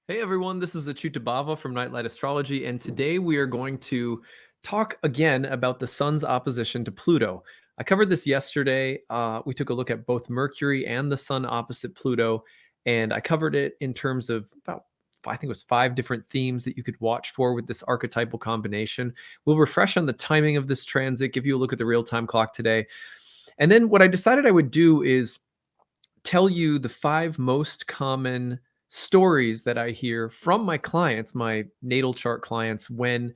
Hey everyone, this is acyuta-bhava from Nightlight Astrology, and today we are going to talk again about the sun's opposition to Pluto. I covered this yesterday. We took a look at both Mercury and the sun opposite Pluto, and I covered it in terms of about, I think it was 5 different themes that you could watch for with this archetypal combination. We'll refresh on the timing of this transit, give you a look at the real-time clock today. And then what I decided I would do is tell you the 5 most common stories that I hear from my clients, my natal chart clients, when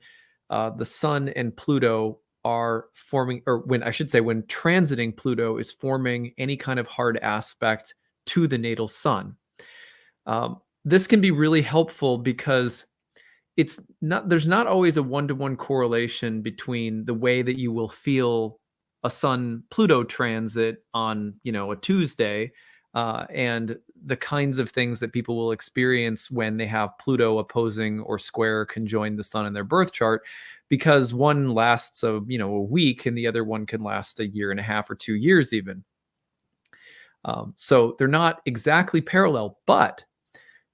the sun and Pluto are forming, or when I should say, when transiting Pluto is forming any kind of hard aspect to the natal sun. This can be really helpful because there's not always a one-to-one correlation between the way that you will feel a sun Pluto transit on, a Tuesday, and the kinds of things that people will experience when they have Pluto opposing or square or conjoin the sun in their birth chart, because one lasts a week and the other one can last a year and a half or 2 years even. So they're not exactly parallel, but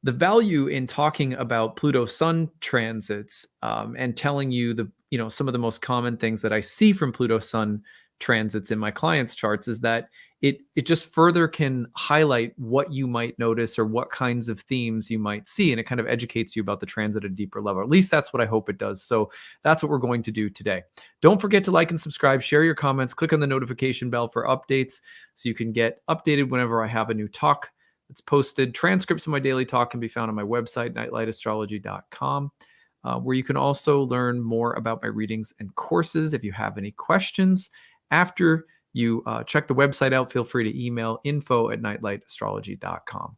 the value in talking about Pluto Sun transits, and telling you some of the most common things that I see from Pluto Sun transits in my clients' charts is that it just further can highlight what you might notice or what kinds of themes you might see, and it kind of educates you about the transit at a deeper level. At least that's what I hope it does. So that's what we're going to do today. Don't forget to like and subscribe, share your comments, click on the notification bell for updates so you can get updated whenever I have a new talk. It's posted. Transcripts of my daily talk can be found on my website, nightlightastrology.com, where you can also learn more about my readings and courses. If you have any questions after you check the website out, feel free to email info@nightlightastrology.com.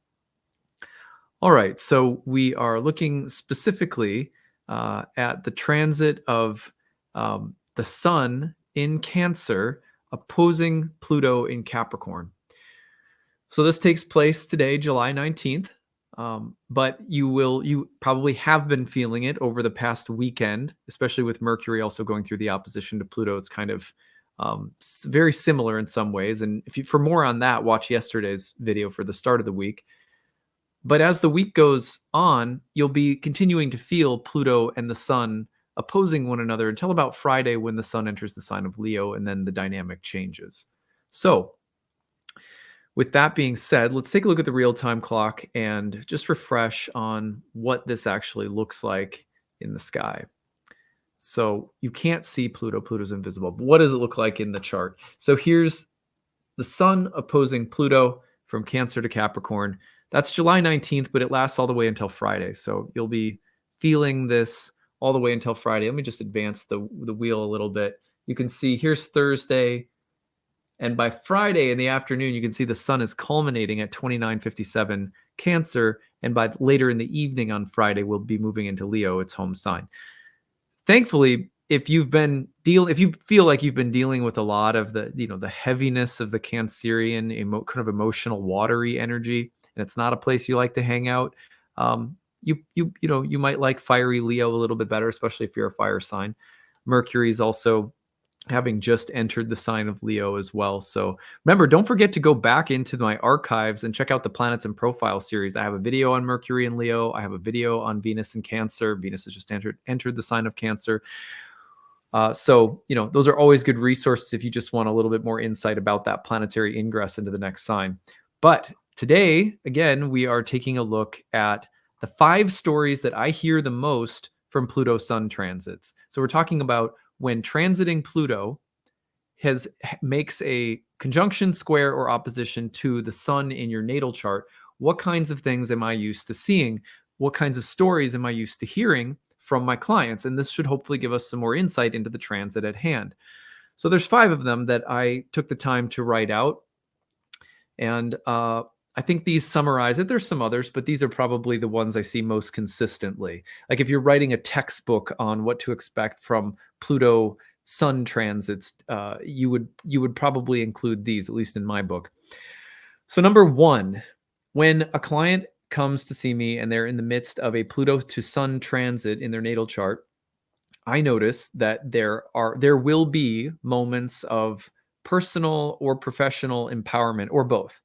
All right, so we are looking specifically at the transit of the sun in Cancer opposing Pluto in Capricorn. So this takes place today, July 19th, but you probably have been feeling it over the past weekend, especially with Mercury also going through the opposition to Pluto. It's kind of very similar in some ways. And for more on that, watch yesterday's video for the start of the week. But as the week goes on, you'll be continuing to feel Pluto and the sun opposing one another until about Friday, when the sun enters the sign of Leo, and then the dynamic changes. So with that being said, let's take a look at the real-time clock and just refresh on what this actually looks like in the sky. So you can't see Pluto. Pluto's invisible. But what does it look like in the chart? So here's the sun opposing Pluto from Cancer to Capricorn. That's July 19th, but it lasts all the way until Friday. So you'll be feeling this all the way until Friday. Let me just advance the wheel a little bit. You can see here's Thursday, and by Friday in the afternoon, you can see the sun is culminating at 29:57 Cancer. And by later in the evening on Friday, we'll be moving into Leo, its home sign. Thankfully, if you feel like you've been dealing with a lot of the heaviness of the Cancerian kind of emotional, watery energy, and it's not a place you like to hang out, you might like fiery Leo a little bit better, especially if you're a fire sign. Mercury is also having just entered the sign of Leo as well. So remember, don't forget to go back into my archives and check out the Planets and Profile series. I have a video on Mercury and Leo. I have a video on Venus and Cancer. Venus has just entered the sign of Cancer. So those are always good resources if you just want a little bit more insight about that planetary ingress into the next sign. But today, again, we are taking a look at the 5 stories that I hear the most from Pluto Sun transits. So we're talking about when transiting Pluto makes a conjunction, square, or opposition to the sun in your natal chart. What kinds of things am I used to seeing? What kinds of stories am I used to hearing from my clients? And this should hopefully give us some more insight into the transit at hand. So there's 5 of them that I took the time to write out. And I think these summarize it. There's some others, but these are probably the ones I see most consistently. Like if you're writing a textbook on what to expect from Pluto Sun transits, you would probably include these, at least in my book. So number 1, when a client comes to see me and they're in the midst of a Pluto to Sun transit in their natal chart, I notice that there will be moments of personal or professional empowerment, or both.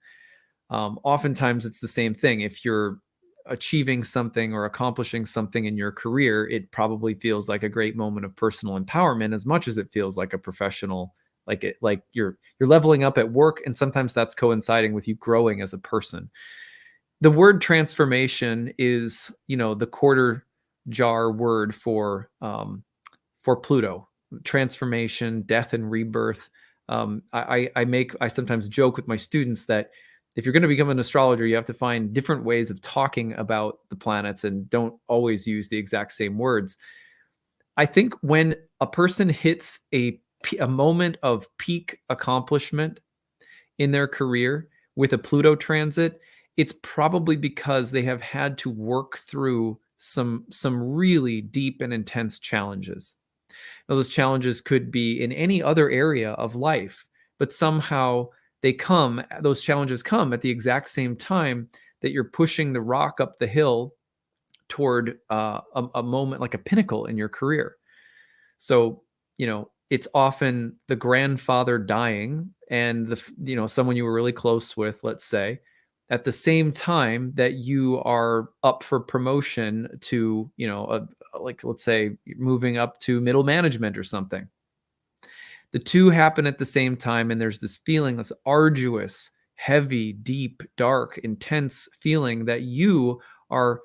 Oftentimes it's the same thing. If you're achieving something or accomplishing something in your career, it probably feels like a great moment of personal empowerment as much as it feels like a professional, like you're leveling up at work, and sometimes that's coinciding with you growing as a person. The word transformation is, the quarter jar word for Pluto. Transformation, death, and rebirth. I sometimes joke with my students that if you're going to become an astrologer, you have to find different ways of talking about the planets and don't always use the exact same words. I think when a person hits a moment of peak accomplishment in their career with a Pluto transit, it's probably because they have had to work through some really deep and intense challenges. Now, those challenges could be in any other area of life, but somehow those challenges come at the exact same time that you're pushing the rock up the hill toward a moment, like a pinnacle in your career. So, it's often the grandfather dying and someone you were really close with, let's say, at the same time that you are up for promotion to, like, let's say, moving up to middle management or something. The two happen at the same time, and there's this feeling, this arduous, heavy, deep, dark, intense feeling that you are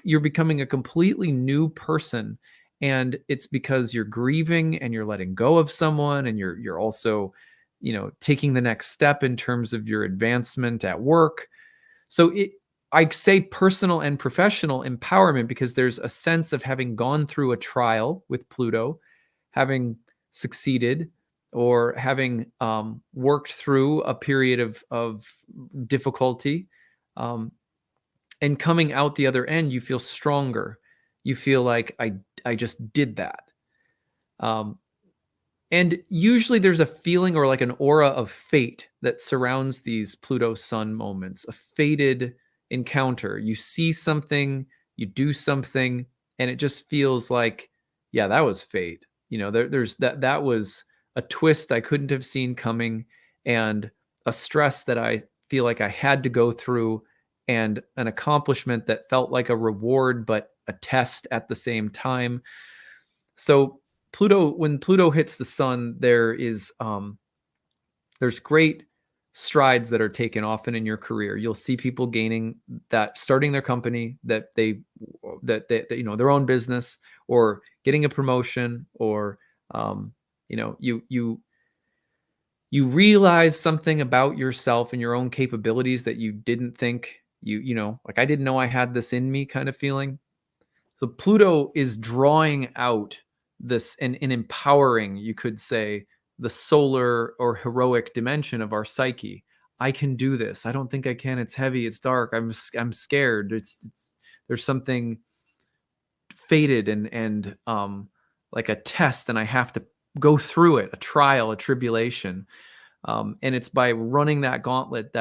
you're becoming a completely new person. And it's because you're grieving and you're letting go of someone, and you're also, taking the next step in terms of your advancement at work. So I say personal and professional empowerment because there's a sense of having gone through a trial with Pluto, having succeeded, or having worked through a period of difficulty, and coming out the other end, you feel stronger. You feel like I just did that. And usually there's a feeling or like an aura of fate that surrounds these Pluto Sun moments, a fated encounter. You see something, you do something, and it just feels like, yeah, that was fate. There's that was a twist I couldn't have seen coming, and a stress that I feel like I had to go through, and an accomplishment that felt like a reward, but a test at the same time. So when Pluto hits the sun, there's great strides that are taken often in your career. You'll see people starting their company, that their own business, or getting a promotion, or you realize something about yourself and your own capabilities that you didn't think like, I didn't know I had this in me kind of feeling. So Pluto is drawing out this and empowering, you could say, the solar or heroic dimension of our psyche. I can do this. I don't think I can. It's heavy. It's dark. I'm scared. There's something fated and like a test, and I have to go through it, a trial, a tribulation. And it's by running that gauntlet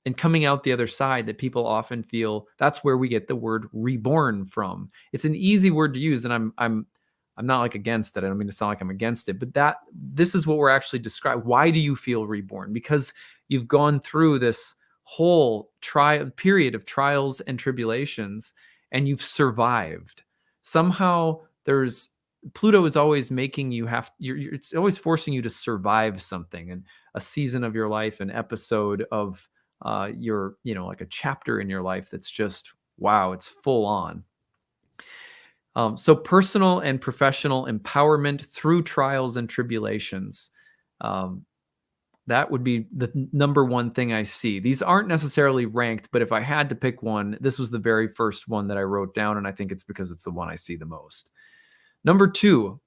and coming out the other side that people often feel. That's where we get the word reborn from. It's an easy word to use, and I'm not like against it. I don't mean to sound like I'm against it, but this is what we're actually describing. Why do you feel reborn? Because you've gone through this whole period of trials and tribulations, and you've survived. Somehow Pluto is always making you it's always forcing you to survive something, and a season of your life, an episode of like a chapter in your life that's just, wow, it's full on. So personal and professional empowerment through trials and tribulations. That would be the number one thing I see. These aren't necessarily ranked, but if I had to pick one, this was the very first one that I wrote down, and I think it's because it's the one I see the most. Number 2.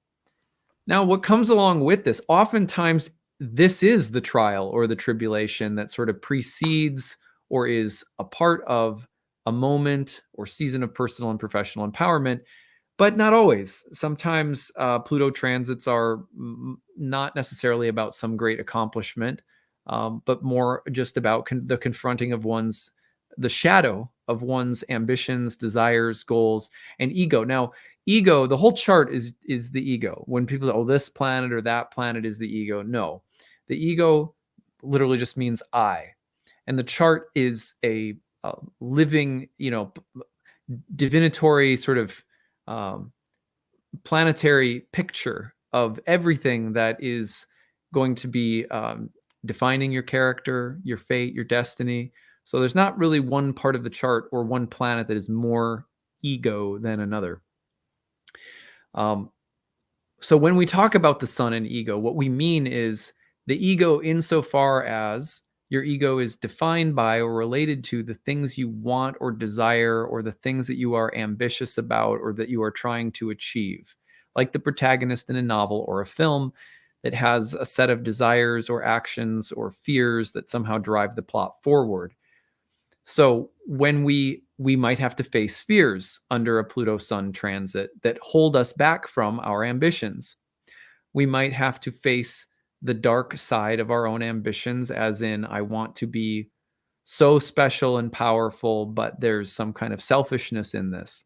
Now, what comes along with this, oftentimes this is the trial or the tribulation that sort of precedes or is a part of a moment or season of personal and professional empowerment, but not always. Sometimes Pluto transits are not necessarily about some great accomplishment, but more just about the confronting of the shadow of one's ambitions, desires, goals, and ego. Now, ego, the whole chart is the ego. When people say, oh, this planet or that planet is the ego, no. The ego literally just means I. And the chart is a living, divinatory sort of planetary picture of everything that is going to be defining your character, your fate, your destiny. So there's not really one part of the chart or one planet that is more ego than another. So when we talk about the sun and ego, what we mean is the ego insofar as your ego is defined by or related to the things you want or desire, or the things that you are ambitious about or that you are trying to achieve. Like the protagonist in a novel or a film that has a set of desires or actions or fears that somehow drive the plot forward. So when we might have to face fears under a Pluto Sun transit that hold us back from our ambitions. We might have to face the dark side of our own ambitions, as in, I want to be so special and powerful, but there's some kind of selfishness in this.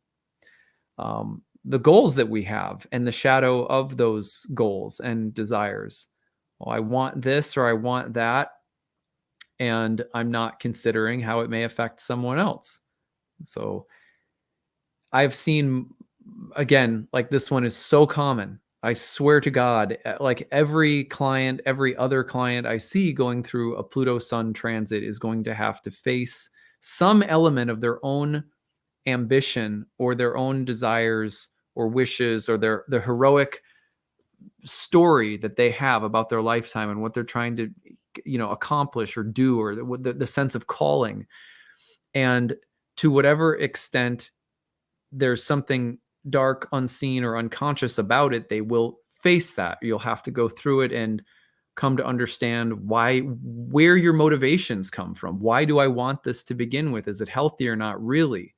The goals that we have and the shadow of those goals and desires. Well, I want this or I want that, and I'm not considering how it may affect someone else. So I've seen, again, like this one is so common. I swear to God, like every client, every other client I see going through a Pluto Sun transit is going to have to face some element of their own ambition or their own desires or wishes or the heroic story that they have about their lifetime and what they're trying to accomplish or do, or the sense of calling. And to whatever extent there's something dark, unseen, or unconscious about it, they will face that. You'll have to go through it and come to understand where your motivations come from. Why do I want this to begin with? Is it healthy or not really?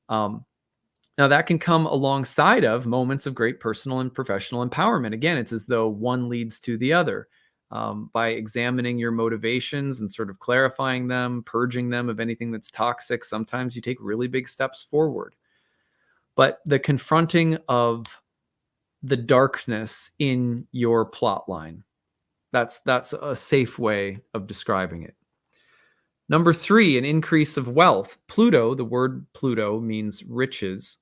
Now that can come alongside of moments of great personal and professional empowerment. Again, it's as though one leads to the other. By examining your motivations and sort of clarifying them, purging them of anything that's toxic, sometimes you take really big steps forward. But the confronting of the darkness in your plot line, that's a safe way of describing it. Number 3, an increase of wealth. Pluto, the word Pluto means riches.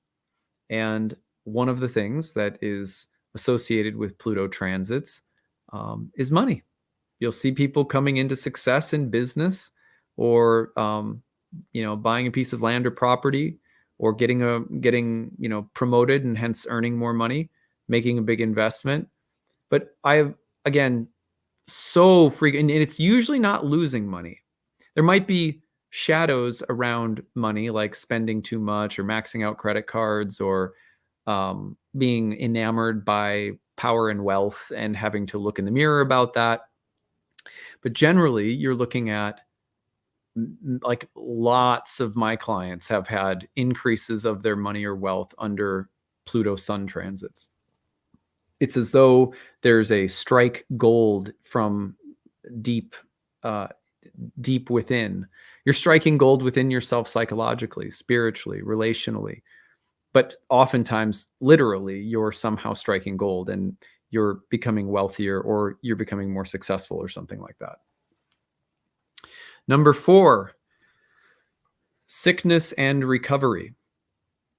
And one of the things that is associated with Pluto transits is money. You'll see people coming into success in business, or buying a piece of land or property, or getting promoted and hence earning more money, making a big investment. But again, so frequent, and it's usually not losing money. There might be shadows around money, like spending too much or maxing out credit cards, or being enamored by power and wealth and having to look in the mirror about that. But generally, you're looking at, like, lots of my clients have had increases of their money or wealth under Pluto Sun transits. It's as though there's a strike gold from deep within. You're striking gold within yourself psychologically, spiritually, relationally. But oftentimes, literally, you're somehow striking gold and you're becoming wealthier, or you're becoming more successful, or something like that. Number 4, sickness and recovery.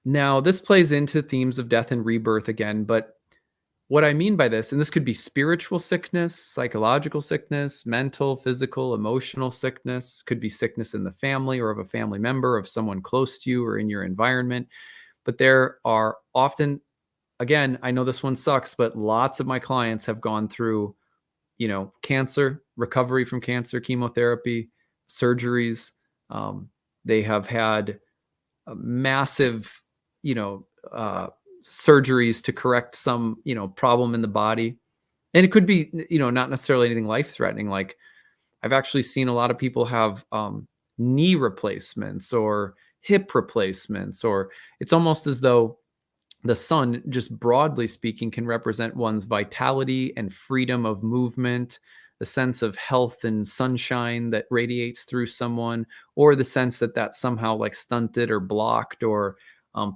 Now, this plays into themes of death and rebirth again, but what I mean by this, and this could be spiritual sickness, psychological sickness, mental, physical, emotional sickness, could be sickness in the family or of a family member, of someone close to you or in your environment. But there are often, again, I know this one sucks, but lots of my clients have gone through, cancer, recovery from cancer, chemotherapy, surgeries. They have had massive, surgeries to correct some, problem in the body. And it could be, not necessarily anything life-threatening. Like, I've actually seen a lot of people have knee replacements or hip replacements, or it's almost as though the sun, just broadly speaking, can represent one's vitality and freedom of movement, the sense of health and sunshine that radiates through someone, or the sense that that's somehow like stunted or blocked or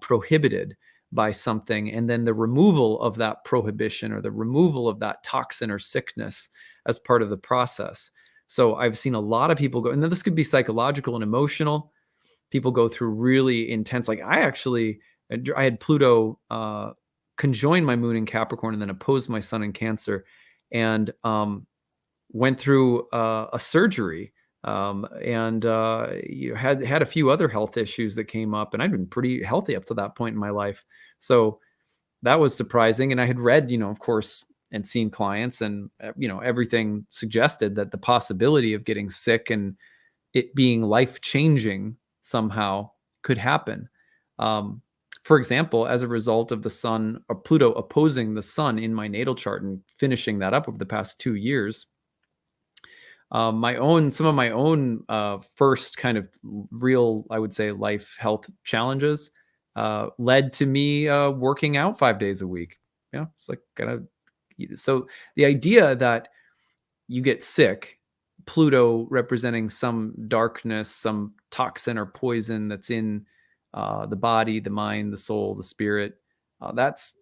prohibited by something, and then the removal of that prohibition or the removal of that toxin or sickness as part of the process. So I've seen a lot of people go, and then this could be psychological and emotional. People go through really intense, like I had Pluto conjoin my moon in Capricorn and then oppose my sun in Cancer, and went through a surgery, and had a few other health issues that came up, and I'd been pretty healthy up to that point in my life. So that was surprising. And I had read, of course, and seen clients, and everything suggested that the possibility of getting sick and it being life changing somehow could happen. For example, as a result of the sun or Pluto opposing the sun in my natal chart and finishing that up over the past 2 years, some of my own first kind of real, I would say, life health challenges led to me working out 5 days a week. It's like so the idea that you get sick, Pluto representing some darkness, some toxin or poison that's in the body, the mind, the soul, the spirit. That's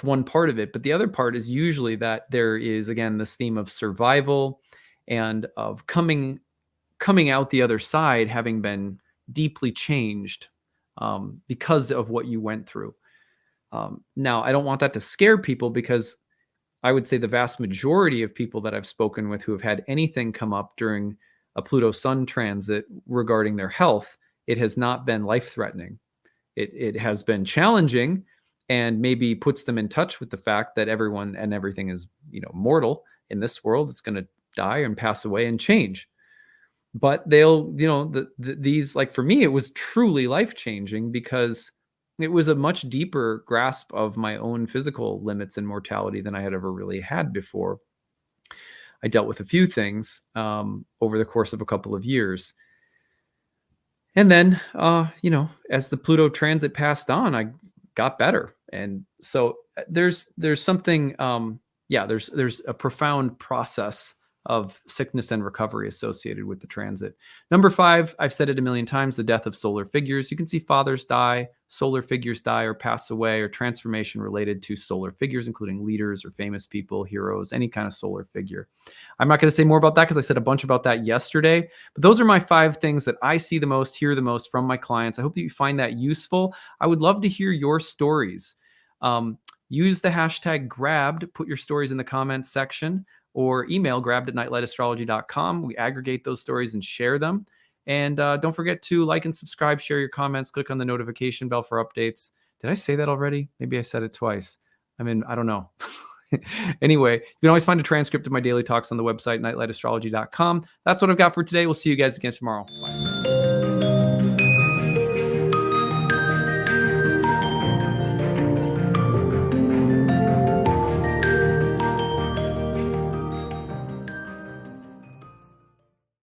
one part of it. But the other part is usually that there is, again, this theme of survival and of coming out the other side, having been deeply changed because of what you went through. Now, I don't want that to scare people, because I would say the vast majority of people that I've spoken with who have had anything come up during a Pluto Sun transit regarding their health, it has not been life-threatening. It has been challenging, and maybe puts them in touch with the fact that everyone and everything is, mortal in this world. It's going to die and pass away and change. But they'll, these, like for me, it was truly life-changing, because it was a much deeper grasp of my own physical limits and mortality than I had ever really had before. I dealt with a few things over the course of a couple of years. And then, as the Pluto transit passed on, I got better. And so there's something, there's a profound process of sickness and recovery associated with the transit. Number 5, I've said it a million times, the death of solar figures. You can see fathers die, solar figures die or pass away, or transformation related to solar figures, including leaders or famous people, heroes, any kind of solar figure. I'm not going to say more about that because I said a bunch about that yesterday, but those are my 5 things that I see the most, hear the most from my clients. I hope that you find that useful. I would love to hear your stories. Use the hashtag grabbed, put your stories in the comments section, or email grabbed@nightlightastrology.com. We aggregate those stories and share them. And don't forget to like and subscribe, share your comments, click on the notification bell for updates. Did I say that already? Maybe I said it twice. I don't know. Anyway, you can always find a transcript of my daily talks on the website, nightlightastrology.com. That's what I've got for today. We'll see you guys again tomorrow. Bye.